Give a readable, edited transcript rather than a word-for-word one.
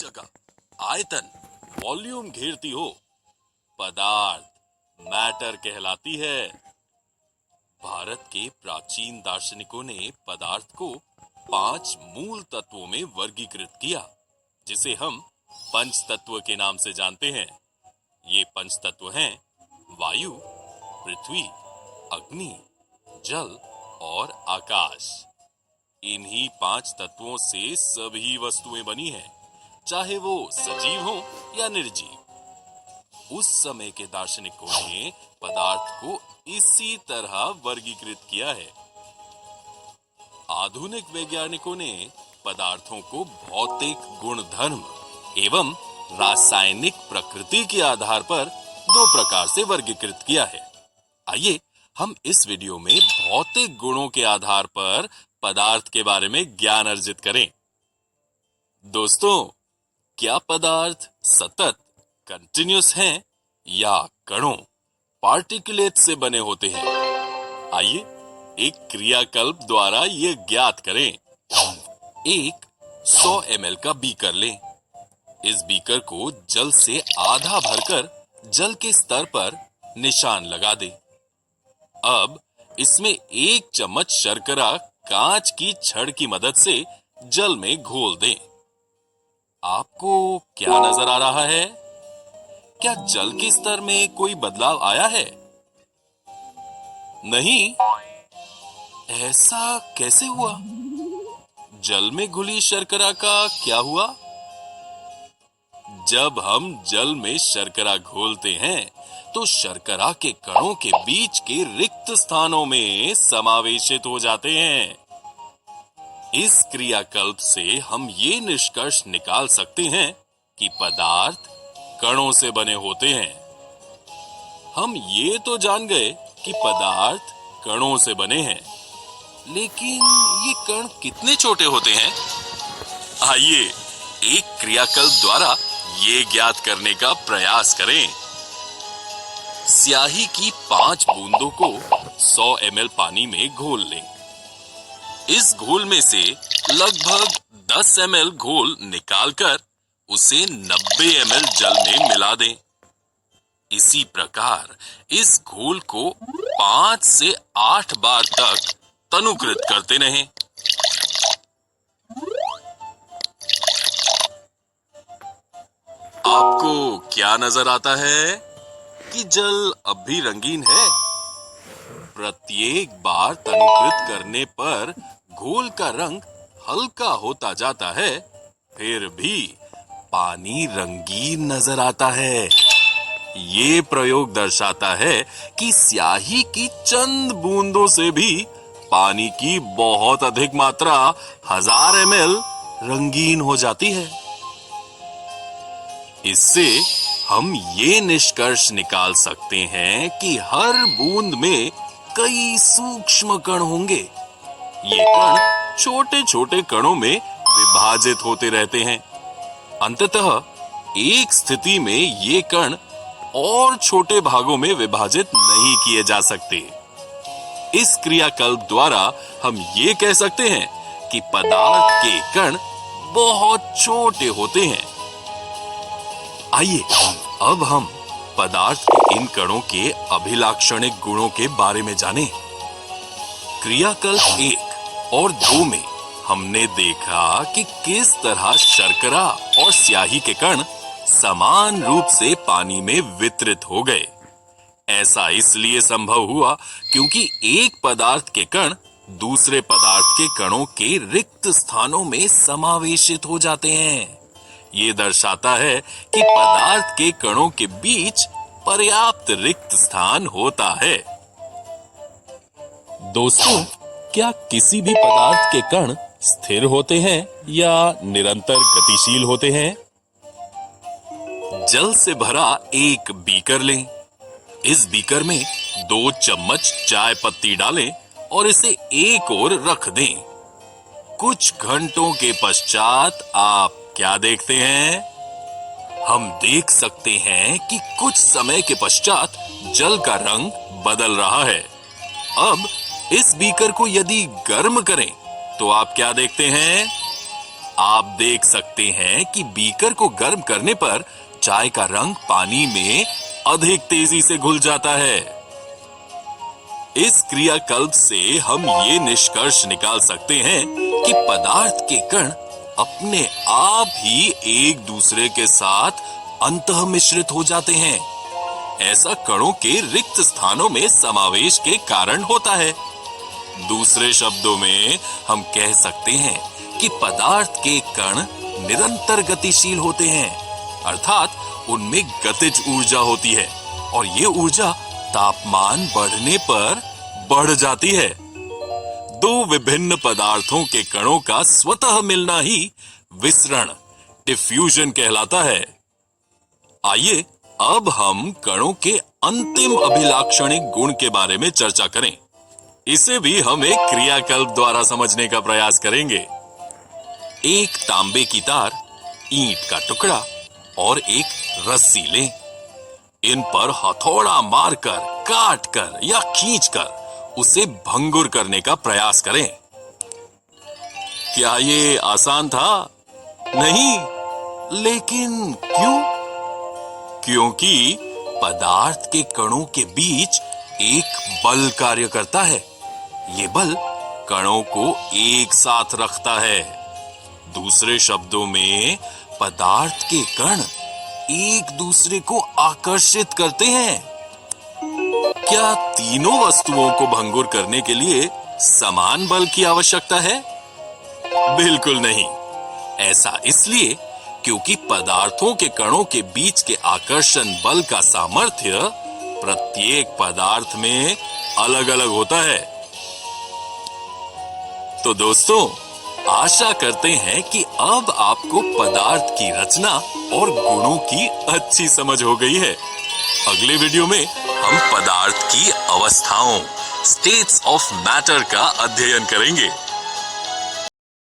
जगह आयतन वॉल्यूम घेरती हो, पदार्थ मैटर कहलाती है। भारत के प्राचीन दार्शनिकों ने पदार्थ को 5 मूल तत्वों में वर्गीकृत किया, जिसे हम पंच तत्व के नाम से जानते हैं। ये पंच तत्व हैं वायु, पृथ्वी, अग्नि, जल और आकाश। इन्हीं 5 तत्वों से सभी वस्तुएं बनी हैं, चाहे वो सजीव हो या निर्जीव। उस समय के दार्शनिकों ने पदार्थ को इसी तरह वर्गीकृत किया है। आधुनिक वैज्ञानिकों ने पदार्थों को भौतिक गुणधर्म एवं रासायनिक प्रकृति के आधार पर 2 प्रकार से वर्गीकृत किया है। आइए हम इस वीडियो में भौतिक गुणों के आधार पर पदार्थ के बारे में ज्ञान अर्जित करें। दोस्तों, क्या पदार्थ सतत कंटिन्यूअस हैं या कणों पार्टिकुलेट से बने होते हैं? आइए एक क्रियाकल्प द्वारा ये ज्ञात करें। एक 100 ml का बीकर लें। इस बीकर को जल से आधा भरकर जल के स्तर पर निशान लगा दें। अब इसमें 1 चम्मच शर्करा कांच की छड़ की मदद से जल में घोल दें। आपको क्या नजर आ रहा है? क्या जल के स्तर में कोई बदलाव आया है? नहीं। ऐसा कैसे हुआ? जल में घुली शर्करा का क्या हुआ? जब हम जल में शर्करा घोलते हैं तो शर्करा के कणों के बीच के रिक्त स्थानों में समावेशित हो जाते हैं। इस क्रियाकल्प से हम ये निष्कर्ष निकाल सकते हैं कि पदार्थ कणों से बने होते हैं। हम ये तो जान गए कि पदार्थ कणों से बने हैं, लेकिन ये कण कितने छोटे होते हैं? आइए एक क्रियाकल्प द्वारा ये ज्ञात करने का प्रयास करें। स्याही की 5 बूंदों को 100 ml पानी में घोल लें। इस घोल में से लगभग 10 ml घोल निकालकर उसे 90 ml जल में मिला दें। इसी प्रकार इस घोल को 5 से 8 बार तक तनुकृत करते रहें। आपको क्या नजर आता है कि जल अब भी रंगीन है? प्रत्येक बार तनुकृत करने पर घोल का रंग हल्का होता जाता है, फिर भी पानी रंगीन नजर आता है। ये प्रयोग दर्शाता है कि स्याही की चंद बूंदों से भी पानी की बहुत अधिक मात्रा 1000 ml रंगीन हो जाती है। इससे हम ये निष्कर्ष निकाल सकते हैं कि हर बूंद में कई सूक्ष्म कण होंगे। ये कण छोटे छोटे कणों में विभाजित होते रहते हैं। अंततः एक स्थिति में ये कण और छोटे भागों में विभाजित नहीं किए जा सकते। इस क्रियाकल्प द्वारा हम ये कह सकते हैं कि पदार्थ के कण बहुत छोटे होते हैं। आइए अब हम पदार्थ के इन कणों के अभिलाक्षणिक गुणों के बारे में जानें। क्रियाकल्प 1 और 2 में हमने देखा कि किस तरह शर्करा और स्याही के कण समान रूप से पानी में वितरित हो गए। ऐसा इसलिए संभव हुआ क्योंकि एक पदार्थ के कण दूसरे पदार्थ के कणों के रिक्त स्थानों में समावेशित हो जाते हैं। ये दर्शाता है कि पदार्थ के कणों के बीच पर्याप्त रिक्त स्थान होता है। दोस्तों, क्या किसी भी पदार्थ के कण स्थिर होते हैं या निरंतर गतिशील होते हैं? जल से भरा एक बीकर लें। इस बीकर में 2 चम्मच चाय पत्ती डालें और इसे एक ओर रख दें। कुछ घंटों के पश्चात आप क्या देखते हैं? हम देख सकते हैं कि कुछ समय के पश्चात जल का रंग बदल रहा है। अब इस बीकर को यदि गर्म करें तो आप क्या देखते हैं? आप देख सकते हैं कि बीकर को गर्म करने पर चाय का रंग पानी में अधिक तेजी से घुल जाता है। इस क्रियाकल्प से हम ये निष्कर्ष निकाल सकते हैं कि पदार्थ के कण अपने आप ही एक दूसरे के साथ अंतः मिश्रित हो जाते हैं। ऐसा कणों के रिक्त स्थानों में समावेश के कारण होता है। दूसरे शब्दों में हम कह सकते हैं कि पदार्थ के कण निरंतर गतिशील होते हैं, अर्थात उनमें गतिज ऊर्जा होती है और ये ऊर्जा तापमान बढ़ने पर बढ़ जाती है। दो विभिन्न पदार्थों के कणों का स्वतः मिलना ही विसरण, डिफ्यूजन कहलाता है। आइए अब हम कणों के अंतिम अभिलाक्षणिक गुण के बारे में चर्चा करें। इसे भी हम एक क्रियाकल्प द्वारा समझने का प्रयास करेंगे। एक तांबे की तार, ईंट का टुकड़ा और एक रस्सी लें। इन पर हथौड़ा मारकर, काटकर या खींचकर उसे भंगुर करने का प्रयास करें। क्या ये आसान था? नहीं। लेकिन क्यों? क्योंकि पदार्थ के कणों के बीच एक बल कार्य करता है। ये बल कणों को एक साथ रखता है। दूसरे शब्दों में पदार्थ के कण एक दूसरे को आकर्षित करते हैं। क्या तीनों वस्तुओं को भंगुर करने के लिए समान बल की आवश्यकता है? बिल्कुल नहीं। ऐसा इसलिए क्योंकि पदार्थों के कणों के बीच के आकर्षण बल का सामर्थ्य प्रत्येक पदार्थ में अलग अलग होता है। तो दोस्तों, आशा करते हैं कि अब आपको पदार्थ की रचना और गुणों की अच्छी समझ हो गई है। अगले वीडियो में हम पदार्थ की अवस्थाओं, स्टेट्स ऑफ मैटर का अध्ययन करेंगे।